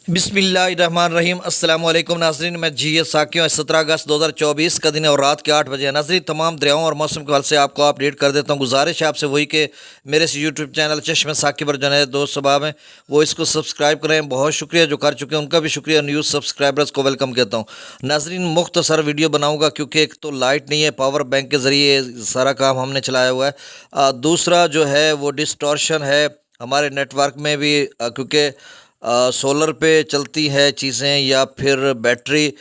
बिस्मिल्लाहिर्रहमानिर्रहीम। अस्सलाम वालेकुम नाज़रीन, मैं जी एस साकियों 17 अगस्त 2024 का दिन है और रात के 8 बजे है। नाज़रीन, तमाम दरियाओं और मौसम के हवाले से आपको अपडेट कर देता हूँ। गुजारिश है आपसे वही कि मेरे इस यूट्यूब चैनल चश्मे साकी पर जो है दोस्त सबाब हैं वो इसको सब्सक्राइब करें। बहुत शुक्रिया जो कर चुके हैं, उनका भी शुक्रिया। न्यूज़ सब्सक्राइबर्स को वेलकम कहता हूँ। नाज़रीन, मुख्तसर वीडियो बनाऊँगा क्योंकि एक तो लाइट नहीं है, पावर बैंक के ज़रिए सारा काम हमने चलाया हुआ है। दूसरा जो है वो डिस्टॉर्शन है हमारे नेटवर्क में भी, क्योंकि सोलर पे चलती है चीज़ें या फिर बैटरी।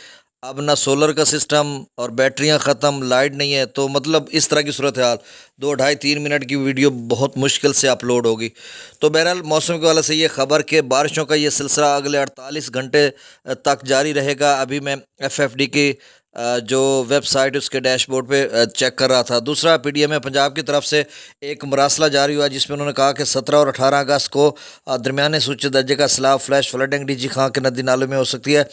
अब ना सोलर का सिस्टम और बैटरियां ख़त्म, लाइट नहीं है, तो मतलब इस तरह की सूरत हाल 2 ढाई 3 मिनट की वीडियो बहुत मुश्किल से अपलोड होगी। तो बहरहाल मौसम के वाले से ये ख़बर कि बारिशों का ये सिलसिला अगले 48 घंटे तक जारी रहेगा। अभी मैं FFD की जो वेबसाइट उसके डैशबोर्ड पे चेक कर रहा था। दूसरा PDM पंजाब की तरफ से एक मरासला जारी हुआ जिसमें उन्होंने कहा कि 17 और 18 अगस्त को दरमियाने सूची दर्जे का सैलाब फ्लैश फ्लडिंग DG खां के नदी नालों में हो सकती है।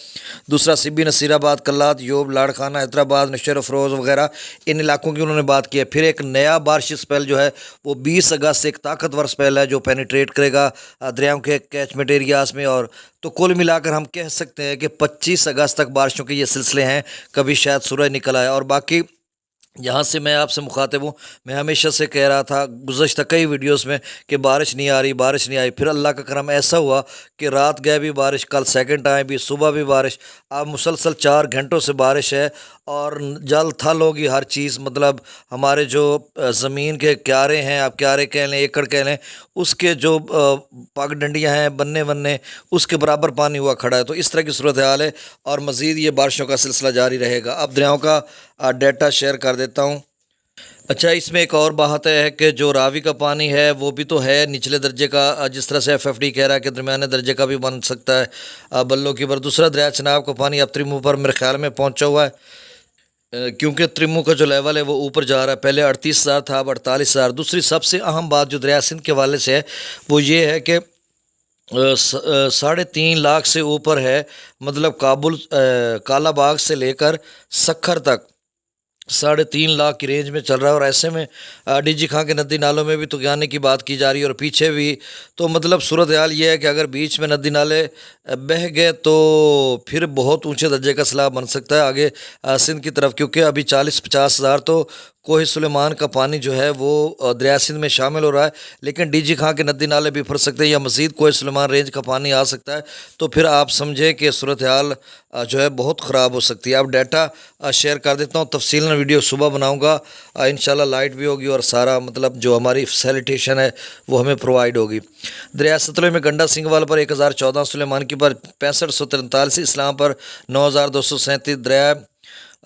दूसरा CB नसीराबाद, कल्लात, योब, लाड़खाना, हैदराबाद, नशर अफरोज़ वगैरह इन इलाकों की उन्होंने बात की है। फिर एक नया बारिश स्पेल जो है वो 20 अगस्त से एक ताकतवर स्पेल है जो पेनिट्रेट करेगा दरियाओं के कैचमेंट एरियाज़ में। और तो कुल मिलाकर हम कह सकते हैं कि 25 अगस्त तक बारिशों के ये सिलसिले हैं, कभी शायद सूरज निकल आए। और बाकी यहाँ से मैं आपसे मुखातिब हूँ, मैं हमेशा से कह रहा था गुज़श्ता कई वीडियोस में कि बारिश नहीं आ रही, बारिश नहीं आई। फिर अल्लाह का करम ऐसा हुआ कि रात गए भी बारिश, कल सेकंड टाइम भी, सुबह भी बारिश। अब मुसलसल 4 घंटों से बारिश है और जल थल होगी हर चीज़। मतलब हमारे जो ज़मीन के क्यारे हैं, आप क्यारे कह लें, एकड़ कह लें, उसके जो पगडंडियाँ हैं, बन्ने बन्ने, उसके बराबर पानी हुआ खड़ा है। तो इस तरह की सूरत हाल है और मज़ीद ये बारिशों का सिलसिला जारी रहेगा। अब दरियाओं का डेटा शेयर कर देता हूँ। अच्छा, इसमें एक और बात है कि जो रावी का पानी है वो भी तो है निचले दर्जे का, जिस तरह से FFD कह रहा है कि दरमियाने दर्जे का भी बन सकता है बल्लों की। पर दूसरा दरिया चनाब का पानी अब त्रिमू पर मेरे ख्याल में पहुंचा हुआ है, क्योंकि त्रिमू का जो लेवल है वो ऊपर जा रहा है। पहले 38,000 था, अब 48,000। दूसरी सबसे अहम बात जो दरिया सिंध के हवाले से है वो ये है कि 3.5 लाख से ऊपर है। मतलब काबुल काला बाग से लेकर सखर तक 3.5 लाख की रेंज में चल रहा है। और ऐसे में DG खां के नदी नालों में भी तो गिराने की बात की जा रही है और पीछे भी। तो मतलब सूरत हाल ये है कि अगर बीच में नदी नाले बह गए तो फिर बहुत ऊंचे दर्जे का सैलाब बन सकता है आगे सिंध की तरफ, क्योंकि अभी 40-50 हज़ार तो कोहे सुलेमान का पानी जो है वो दरिया सिंध में शामिल हो रहा है। लेकिन DG खां के नदी नाले भी भर सकते हैं या मज़ीद कोहे सुलेमान रेंज का पानी आ सकता है। तो फिर आप समझें कि सूरत हाल जो है बहुत ख़राब हो सकती है। अब डाटा शेयर कर देता हूँ, तफसीलन वीडियो सुबह बनाऊँगा इंशाल्लाह। लाइट भी होगी और सारा मतलब जो हमारी फैसिलिटेशन है वो हमें प्रोवाइड होगी। दरिया सतलुज में गंडा सिंगवाल पर 1014, सुलेमान की पर 6543, इस्लाम पर 9237, दरिया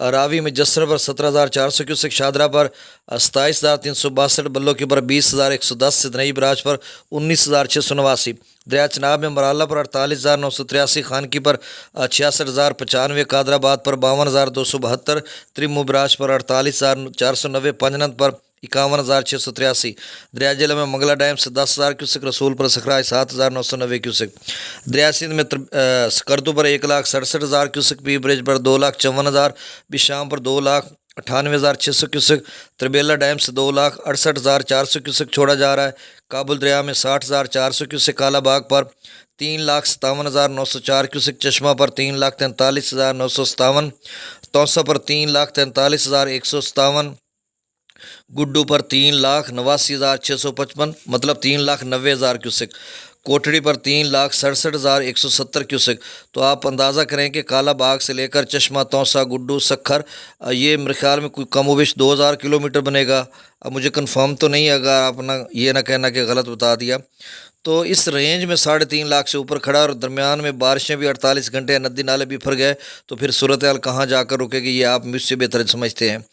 रावी में जसर पर 17,400 क्यूसेक, शादरा पर 27,362, बल्लो के पर 20,110, सिदनई बराज पर 19,689, दरिया चनाब में मराला पर 48,983, खानकी पर 66,095, कादराबाद पर 52,272, त्रिमू बराज पर 48,490, पंजनंद पर 51,683, दरिया जिला में मंगला डैम से 10,000 क्यूसेक, रसूल पर सकराय 7,990 क्यूसेक, दरिया सिंध में स्कर्दू पर 1,67,000 क्यूसेक, पी ब्रिज पर 2,54,000, बिशाम पर 2,98,600 क्यूसेक, त्रिबेला डैम से 2,68,400 क्यूसेक छोड़ा जा रहा है। काबुल दरिया में 60,400 क्यूसेक, काला बाग पर 3,57,904 क्यूसेक, चश्मा पर 3,43,957, तौसा पर 3,43,157, गुड्डू पर 3,89,655, मतलब 3,90,000 क्यूसेक, कोटड़ी पर 3,67,170 क्यूसेक। तो आप अंदाज़ा करें कि काला बाग से लेकर चश्मा, तौसा, गुड्डू, सखर, ये मेरे ख्याल में कोई कमोबिश 2,000 किलोमीटर बनेगा। अब मुझे कंफर्म तो नहीं है, अगर आप ये ना कहना कि गलत बता दिया। तो इस रेंज में 3.5 लाख से ऊपर खड़ा और दरमियान में बारिशें भी 48 घंटे, नदी नाले भी भर गए, तो फिर सूरत हाल कहाँ जाकर रुकेगी ये आप मुझसे बेहतर समझते हैं।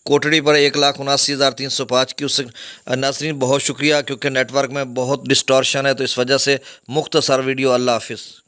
कोटड़ी पर 1,79,305 क्यूसेक। नाज़रीन बहुत शुक्रिया, क्योंकि नेटवर्क में बहुत डिस्टॉर्शन है तो इस वजह से मुख्तसर वीडियो। अल्लाह हाफिज़।